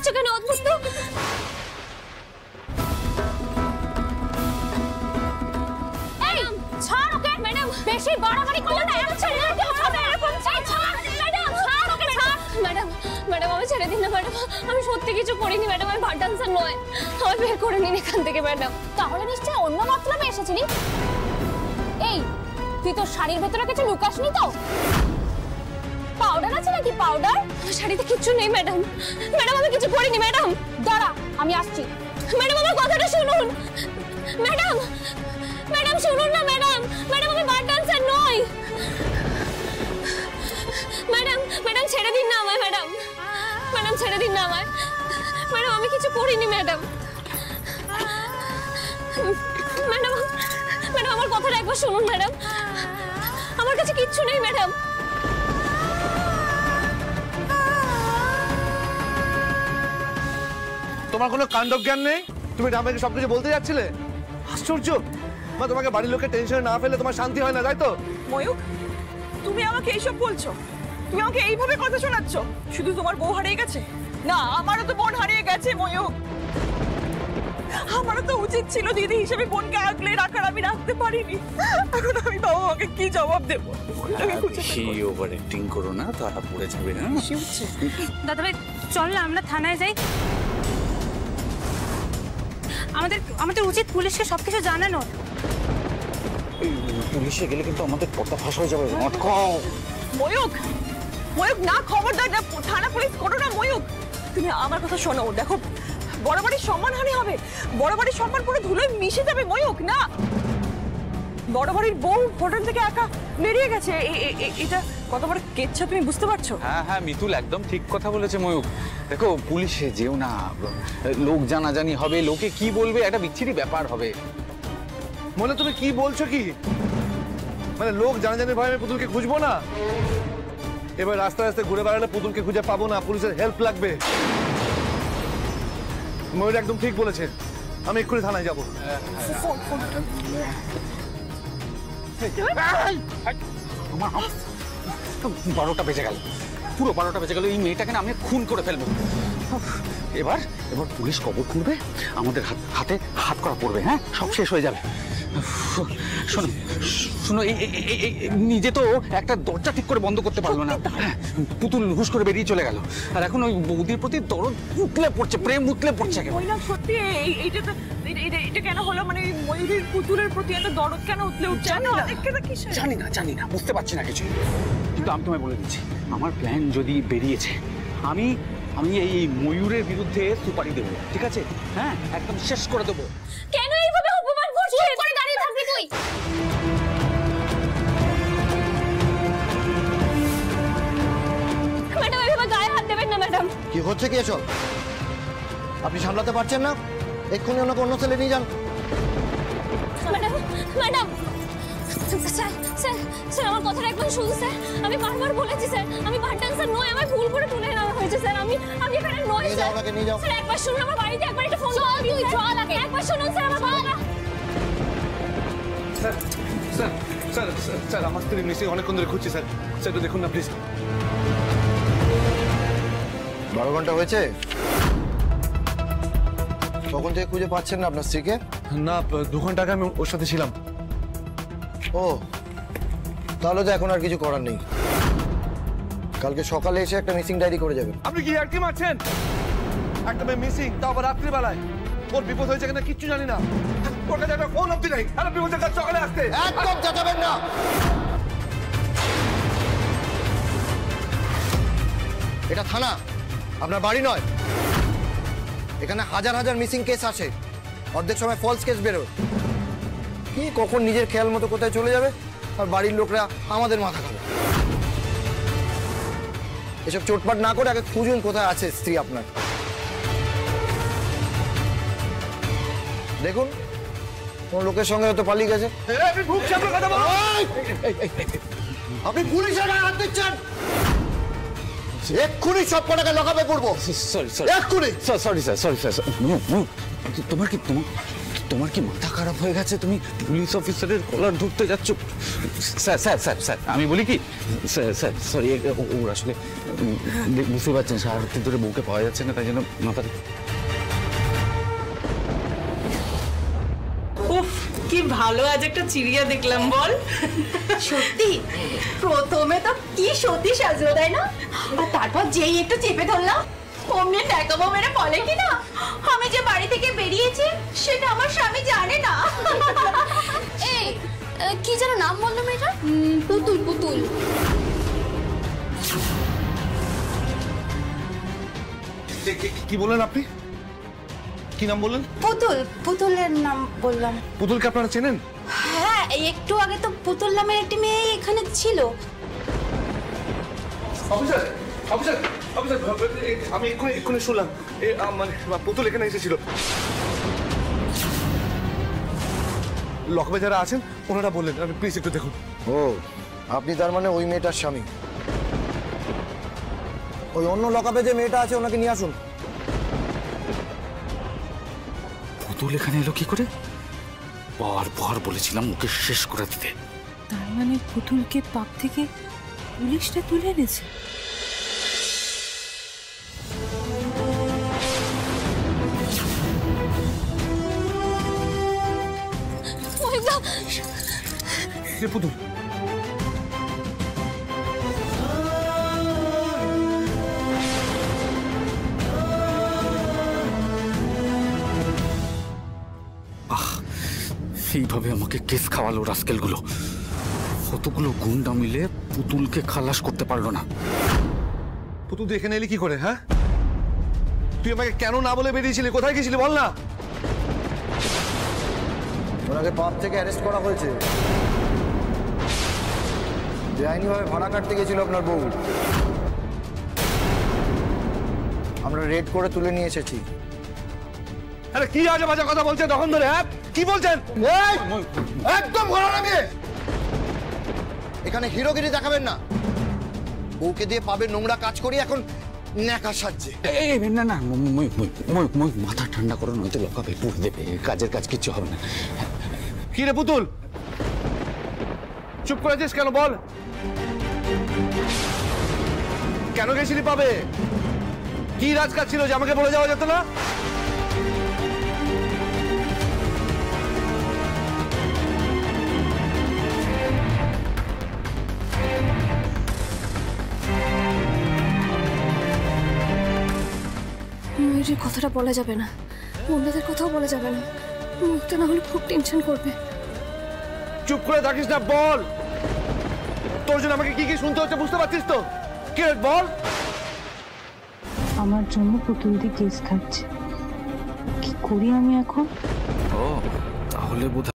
করছো কেন অদ্ভুত তো? এই ছাড় ওকে ম্যাডাম, বেশি বাড়াবাড়ি করলে না এরকম ছেড়ে দিতে হবে। এরকম ছাড় ম্যাডাম, ছাড় ওকে ছাড়। ম্যাডাম ম্যাডাম আমি ছেড়ে দিন না ম্যাডাম, আমি সত্যি কিছু করিনি ম্যাডাম, আমি ভাট ডান্সার নয়, আমি বের করে নিন এখান থেকে ম্যাডাম। তাহলে নিশ্চয়ই অন্য মতলবে এসেছিলি। এই তুই তোর শাড়ির ভেতরে কিছু লুকাসনি তো? পাউডার আছে নাকি পাউডার? আমার শাড়িতে কিচ্ছু নেই ম্যাডাম, ম্যাডাম আমি কিছু করিনি ম্যাডাম। দাঁড়া আমি আসছি। ম্যাডাম আমার কথাটা শুনুন ম্যাডাম, ম্যাডাম শুনুন না ম্যাডাম, ম্যাডাম আমি ভাট ডান্সার নই ম্যাডাম, ম্যাডাম ছেড়ে দিন না আমায় ম্যাডাম, ম্যাডাম ছেড়ে দিন না আমায় ম্যাডাম, আমি কিছু করিনি ম্যাডাম। ম্যাডাম ম্যাডাম আমার কথাটা একবার শুনুন ম্যাডাম, আমার কাছে কিচ্ছু নেই ম্যাডাম। তোমার কোনো কাণ্ডজ্ঞান নেই? তুমি আমাকে সবকিছু বলতে যাচ্ছিলে? আশ্চর্য মা, তোমাকে বাড়ির লোকের টেনশনে না ফেলে তোমার শান্তি হয় না, তাই তো? ময়ূক, তুমি আমাকে এইসব বলছো? তুমি আমাকে এইভাবে কথা শোনাচ্ছ? শুধু তোমার বউ হারিয়ে গেছে না, আমারও তো বোন হারিয়ে গেছে ময়ূক। আমারও তো উচিত ছিল দিদি হিসেবে বোনকে আগলে রাখার, আমি রাখতে পারিনি। এখন আমি বাবা মাকে কি জবাব দেবো? বেশি ওভার অ্যাক্টিং করো না, তারা পড়ে যাবে না। দাদা ভাই চল না আমরা থানায় যাই, আমাদের উচিত পুলিশকে সবকিছু জানানো। পুলিশে গেলে কিন্তু আমাদের কথা ফাঁস হয়ে যাবে। ময়ূক, ময়ূক না, খবরদার না, থানা পুলিশ করো না ময়ূক। তুমি আমার কথা শোনো, দেখো বড় বাড়ির সম্মানহানি হবে, বড় বাড়ির সম্মান পুরো ধুলোয় মিশে যাবে ময়ূক। না, বড় বাড়ির বউ হোটেল থেকে একা বেরিয়ে গেছে, এটা কত বড় কেচ্ছা তুমি বুঝতে পারছো? হ্যাঁ হ্যাঁ মিতুল একদম ঠিক কথা বলেছে ময়ূক। দেখো পুলিশে যেও না, লোক জানাজানি হবে, লোকে কি বলবে, একটা বিচ্ছিরি ব্যাপার হবে। মনে তুমি কি বলছো কি? মানে লোক জানাজানির ভয়ে আমি পুতুলকে খুঁজবো না? এবার রাস্তায় রাস্তায় ঘুরে বেড়ালে পুতুলকে খুঁজে পাবো না, পুলিশের হেল্প লাগবে। ময়ূর একদম ঠিক বলেছে, আমি এক্ষুনি থানায় যাবো। 12টা বেজে গেল, পুরো 12টা বেজে গেল। এই মেয়েটাকে না আমি খুন করে ফেলবো। এবার পুলিশ খবর করবে, আমাদের হাতে হাত করা পড়বে। হ্যাঁ, সব শেষ হয়ে যাবে। শোনো শোনো, নিজে তো একটা দরজা ঠিক করে বন্ধ করতে পারলো না, পুতুল হুশ করে বেরিয়ে চলে গেল। আর এখন ওই বৌদির প্রতি দরদ উতলে পড়ছে, প্রেম উতলে পড়ছে। সত্যি এটা কেন হলো? মানে ময়ূরের পুতুলের প্রতি এত দরদ কেন উতলে উঠছে? জানি না, বুঝতে পারছি না কিছু। কিন্তু আমি তোমায় বলে দিচ্ছি, আমার প্ল্যান যদি বেরিয়েছে, আমি এই ময়ূরের বিরুদ্ধে সুপারি দেবো, ঠিক আছে? হ্যাঁ, একদম শেষ করে দেবো। কেন এইভাবে অপমান করছিস? চুপ করে দাঁড়িয়ে থাকবি তুই? ম্যাডাম এইভাবে গায়ে হাত দেবেন না ম্যাডাম। কি হচ্ছে কি এসব? আপনি সামলাতে পারছেন না? এক্ষুনি ওনাকে অন্য সেলে নিয়ে যান। Madam madam sir sir sir আমার কথাটা একবার শুনুন স্যার, আমি বারবার বলেছি স্যার আমি ভাট ডান্সার নই, আমার ভুল করে তুলে নেওয়া হয়েছে স্যার, আমি এখানে নই স্যার। স্যার একবার শুনুন, আমার বাড়িতে একবার একটা ফোন দাও, তুই চল আগে একবার শুনুন স্যার আমার কথা। স্যার স্যার স্যার স্যার আমার স্ত্রী মিসিং, অনেকক্ষণ ধরে খুঁজছি স্যার, স্যার একটু দেখুন না প্লিজ। 12 ঘন্টা হয়েছে, তখন থেকে খুঁজে পাচ্ছেন না আপনার স্ত্রীকে? না, 2 ঘন্টা আগে আমি ওর সাথে ছিলাম। ও, তাহলে তো এখন আর কিছু করার নেই। কালকে সকালে এসে একটা মিসিং ডায়েরি করে যাবেন। আপনি কি আর কি মারছেন? একটা মেয়ে মিসিং, তাও আবার রাত্রিবেলায়। ওর বিপদ হয়েছে কিনা কিচ্ছু জানি না, ওর কাছে একটা ফোন অব্দি নেই। আর আপনি বলছেন কাল সকালে আসতে? একদম চেঁচাবেন না। এটা থানা, আপনার বাড়ি নয়। এখানে হাজার হাজার মিসিং কেস আসে, অর্ধেক সময় ফলস কেস বেরোয়। কি কখন নিজের খেয়াল মতো কোথায় চলে যাবে আর বাড়ির লোকরা আমাদের মাথা খাবে। এসব চোটপাট না করে আগে খুঁজুন কোথায় আছে স্ত্রী আপনার। দেখুন কোন লোকের সঙ্গে হয়তো পালিয়ে গেছে। আপনি পুলিশের গায়ে হাত দিচ্ছেন, এক্ষুনি সব কটাকে লকাপে পড়বো। সরি এক্ষুনি। সরি স্যার, তোমার কি তোমার কি মাথা খারাপ হয়ে গেছে? তুমি পুলিশ অফিসারের কলার ধরতে যাচ্ছ? স্যার স্যার স্যার স্যার আমি বলি কি, স্যার স্যার সরি, ওর আসলে বুঝতে পারছেন সারাদিন ধরে বউকে পাওয়া যাচ্ছে না, তাই জন্য মাথাটা। উফ, কি ভালো আজ একটা চিড়িয়া দেখলাম বল। সত্যি প্রথমে তো কি সত্যি সাজলো তাই না, আর তারপর যেই একটু চেপে ধরলাম অমনি ট্যাকাবো মেরে বলে কি না আমি যে বাড়ি থেকে বেরিয়েছি সেটা আমার স্বামী জানে না। এই কি যেন নাম বললো মেয়েটা? পুতুল। পুতুল কি বললেন আপনি? কি নাম বললেন? পুতুলের নাম বললাম। পুতুলকে আপনারা চেনেন? হ্যাঁ, একটু আগে তো পুতুল নামের একটি মেয়ে এখানে ছিল। অফিসার অফিসার অফিসার, আমি এক্ষুনি শুনলাম মানে পুতুল এখানে এসেছিল। লকবে যারা আছেন ওনারা বললেন, আপনি প্লিজ একটু দেখুন। ও, আপনি তার মানে ওই মেয়েটার স্বামী? ওই অন্য লকআপে যে মেয়েটা আছে ওনাকে নিয়ে আসুন। পুতুল এখানে এলো কি করে? বারবার বলেছিলাম ওকে শেষ করে দিতে। তার মানে পুতুলকে পাক থেকে পুলিশটা তুলে এনেছে। পুতুল এইভাবে আমাকে কেস খাওয়ালো রাস্কেলগুলো। কতগুলো গুন্ডা মিলে পুতুলকে খালাস করতে পারলো না। পুতুল তুই এখানে এলি কি করে? হ্যাঁ, তুই আমাকে কেন না বলে বেরিয়েছিলি? কোথায় গেছিলি বল না? ওনাকে পাপ থেকে অ্যারেস্ট করা হয়েছে। বেআইনিভাবে ভাড়া কাটতে গেছিল আপনার বউ, আমরা রেড করে তুলে নিয়ে এসেছি। আরে কি আজে বাজে কথা বলছেন তখন ধরে? হ্যাঁ, কি বলছেন? একদম ঘোরা নামিয়ে এখানে হিরোগিরি দেখাবেন না। বউকে দিয়ে পাবে নোংরা কাজ করি এখন ন্যাকা সাজছে। না না, মাথা ঠান্ডা করো, নয়তো লকআপে পুড়ে দেবে। কাজের কাজ কিচ্ছু হবে না। কি রে পুতুল, চুপ করেছিস কেন বল? কেন গেছিলি পাবে? কি রাজকাজ ছিল যে আমাকে বলে যাওয়া যেত না? ময়ূরের কথাটা বলা যাবে না, অন্যদের কথাও বলা যাবে না, মুখটা না হলে খুব টেনশন করবে। চুপ করে থাকিস না, বল। তোর জন্য আমাকে কি কি শুনতে হচ্ছে বুঝতে পারছিস তো? কে বল? আমার জন্য পুতুল দি কেস খাচ্ছে, কি করি আমি এখন? ও, তাহলে বোধ